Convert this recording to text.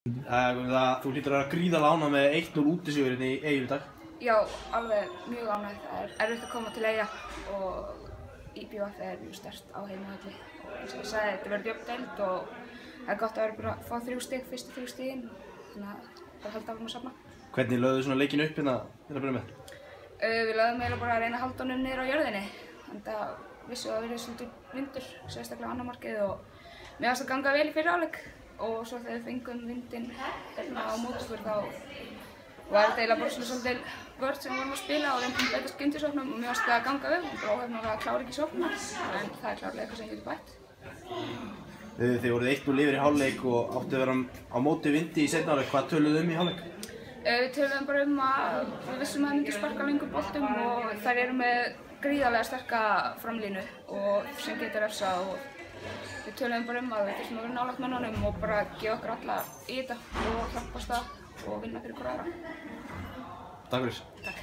Þú hlýtur að vera gríðarlega ánægð með 1-0 útisigurinn í Eyjum í dag. Já, alveg mjög ánægð. Það er erfitt að koma til Eyja og IBVF er mjög sterkt á heimavelli. Og eins og ég sagði, þetta verður jöfn deild og það er gott að vera bara að fá 3 stig, fyrstu 3 stigin. Þannig að það er haldið áfram að safna. Hvernig lögðu svona leikinn upp hérna til að byrja með? Við lögðum eiginlega bara að reyna að halda honum niður á jörðinni. Þannig að vissu að það verið svolítið vindur, sérstaklega á annað markið og mér fannst það ganga vel í fyrri hálfleik. Og svo þegar við fengum vindinn hérna á móti okkur þá var þetta eiginlega bara svolítið vörð sem við vorum að spila og reyndum beita skyndisóknum og mér fannst það að ganga vel. Við bara óhefnum að klára ekki sóknina en það er klárlega eitthvað sem getur bætt. Þið voruð 1-0 yfir í hálfleik og áttu að vera á móti vindi í seinni hálfleik. Hvað töluðu í hálfleik? Við töluðum bara að við vissum að það myndi sparka löngum boltum og þær eru með gríðarlega sterka framlínu og sem getur refsað og við töluðum bara að við þurfum að vera nálægt mönnunum og bara gefa okkur alla í þetta og hjálpast það og vinna fyrir hver aðra. Takk fyrir. Takk.